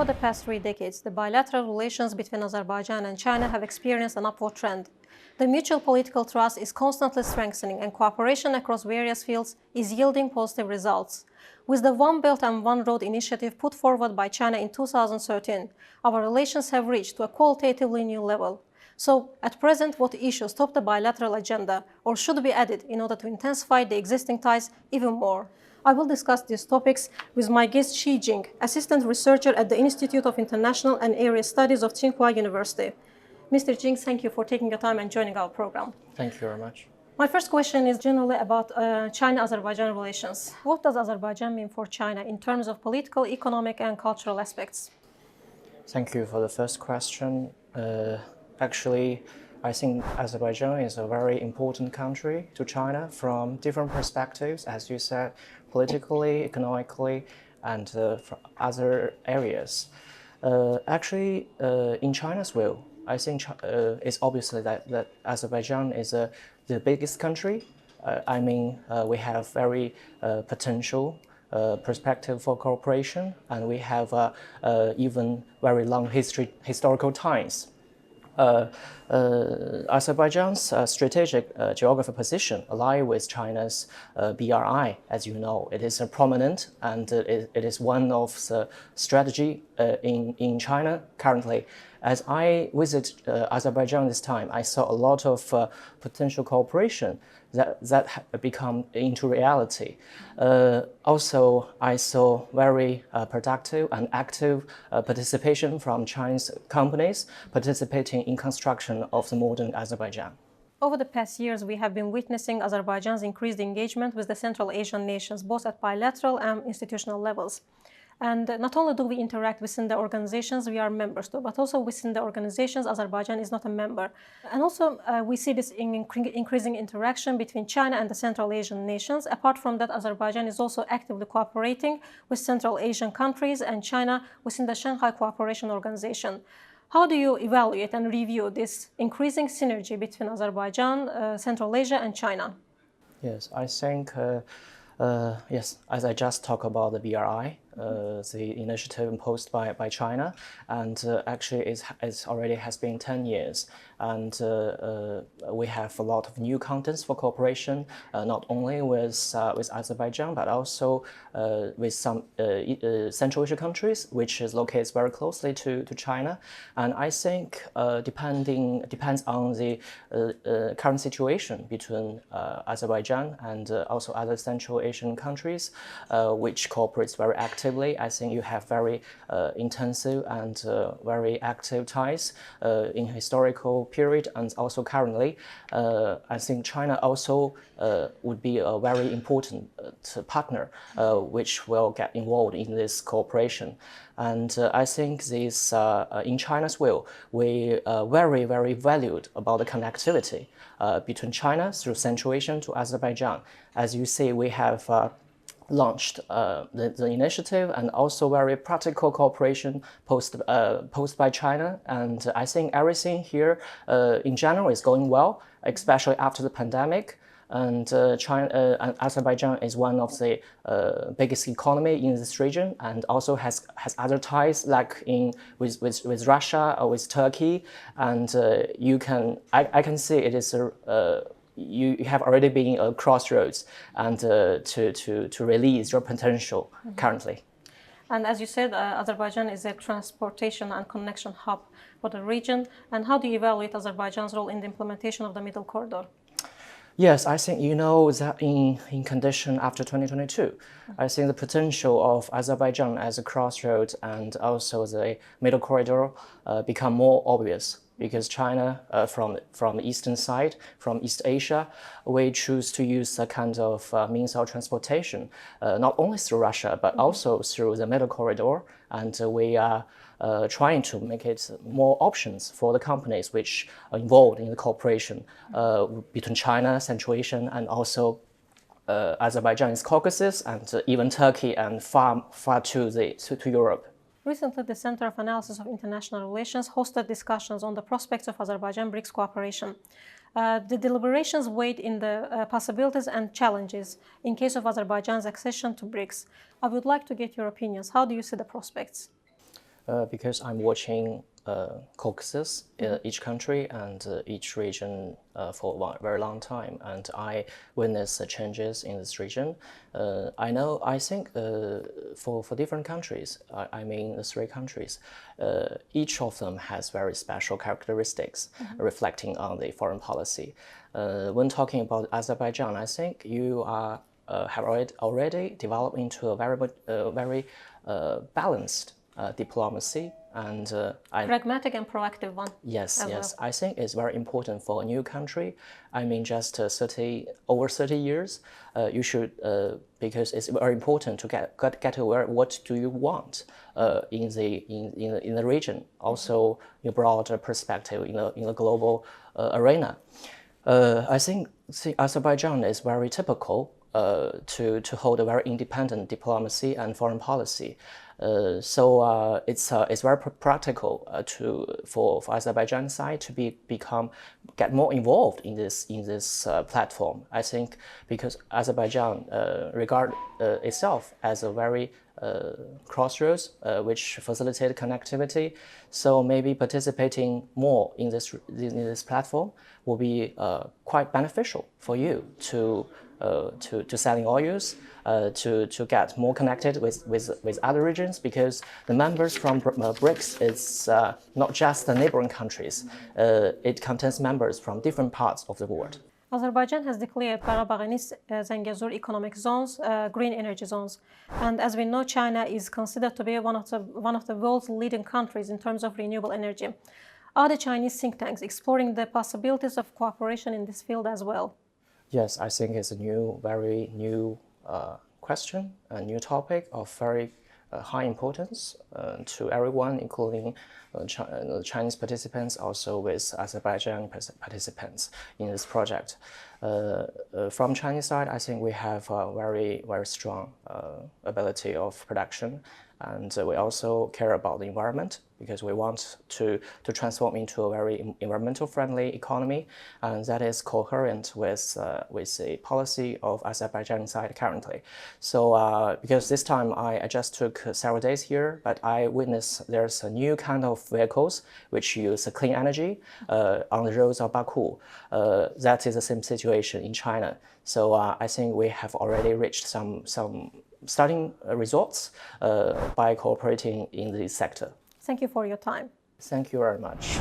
Over the past 3 decades, the bilateral relations between Azerbaijan and China have experienced an upward trend. The mutual political trust is constantly strengthening, and cooperation across various fields is yielding positive results. With the One Belt and One Road initiative put forward by China in 2013, our relations have reached to a qualitatively new level. So, at present, what issues top the bilateral agenda or should be added in order to intensify the existing ties even more? I will discuss these topics with my guest Shi Jing, Assistant Researcher at the Institute of International and Area Studies of Tsinghua University. Mr. Jing, thank you for taking your time and joining our program. Thank you very much. My first question is generally about China-Azerbaijan relations. What does Azerbaijan mean for China in terms of political, economic, and cultural aspects? Thank you for the first question. Actually, I think Azerbaijan is a very important country to China from different perspectives, as you said, politically, economically, and from other areas. In China's view, I think it's obviously that Azerbaijan is the biggest country. We have very potential perspective for cooperation, and we have even very long historical ties. Azerbaijan's strategic geographic position aligns with China's BRI. As you know, it is prominent, and it is one of the strategy in China currently. As I visit Azerbaijan this time, I saw a lot of potential cooperation that become into reality. Also, I saw very productive and active participation from Chinese companies participating in construction of the modern Azerbaijan. Over the past years, we have been witnessing Azerbaijan's increased engagement with the Central Asian nations, both at bilateral and institutional levels. And not only do we interact within the organizations we are members to, but also within the organizations Azerbaijan is not a member. And also we see this increasing interaction between China and the Central Asian nations. Apart from that, Azerbaijan is also actively cooperating with Central Asian countries and China within the Shanghai Cooperation Organization. How do you evaluate and review this increasing synergy between Azerbaijan, Central Asia and China? Yes, I think, as I just talked about the BRI, the initiative imposed by China, and actually it already has been 10 years, and we have a lot of new contents for cooperation, not only with Azerbaijan, but also with some Central Asian countries, which is located very closely to China. And I think depends on the current situation between Azerbaijan and also other Central Asian countries, which cooperates very actively. I think you have very intensive and very active ties in historical period, and also currently. I think China also would be a very important partner, which will get involved in this cooperation. And I think this, in China's view, we very, very valued about the connectivity between China through Central Asia to Azerbaijan. As you see, we have launched the initiative, and also very practical cooperation posed by China. And I think everything here in general is going well, especially after the pandemic. And China and Azerbaijan is one of the biggest economy in this region, and also has other ties like with Russia or with Turkey. And I can see it is you have already been a crossroads, and to release your potential currently. And as you said, Azerbaijan is a transportation and connection hub for the region. And how do you evaluate Azerbaijan's role in the implementation of the Middle Corridor? Yes, I think you know that in condition after 2022, I think the potential of Azerbaijan as a crossroads and also the Middle Corridor become more obvious, because China, from the eastern side, from East Asia, we choose to use a kind of means of transportation, not only through Russia, but also through the Middle Corridor. And we are trying to make it more options for the companies which are involved in the cooperation between China, Central Asia, and also Azerbaijan's Caucasus, and even Turkey, and far to Europe. Recently, the Center of Analysis of International Relations hosted discussions on the prospects of Azerbaijan-BRICS cooperation. The deliberations weighed in the possibilities and challenges in case of Azerbaijan's accession to BRICS. I would like to get your opinions. How do you see the prospects? Because I'm watching Caucasus, each country and each region for a very long time, and I witness changes in this region. I think for different countries, I mean the three countries, each of them has very special characteristics reflecting on the foreign policy. When talking about Azerbaijan, I think you are have already developed into a very balanced diplomacy and pragmatic and proactive one. Yes, yes. Well. I think it's very important for a new country. I mean, just over 30 years, you should because it's very important to get aware what do you want in the region. Also, your broader perspective in the global arena. I think Azerbaijan is very typical to hold a very independent diplomacy and foreign policy. It's very practical for Azerbaijan side to get more involved in this platform. I think because Azerbaijan regard itself as a very crossroads which facilitate connectivity. So maybe participating more in this platform will be quite beneficial for you to selling oils, to get more connected with other regions, because the members from BRICS is not just the neighboring countries. It contains members from different parts of the world. Azerbaijan has declared Karabakh and East Zangezur economic zones, green energy zones. And as we know, China is considered to be one of the world's leading countries in terms of renewable energy. Are the Chinese think tanks exploring the possibilities of cooperation in this field as well? Yes, I think it's a very new question, a new topic of very high importance to everyone, including Chinese participants, also with Azerbaijan participants in this project. From Chinese side, I think we have a very strong ability of production, and we also care about the environment, because we want to transform into a very environmental friendly economy, and that is coherent with the policy of Azerbaijan side currently. So because this time I just took several days here, but I witnessed there's a new kind of vehicles which use clean energy on the roads of Baku. That is the same situation in China. So I think we have already reached some starting results by cooperating in this sector. Thank you for your time. Thank you very much.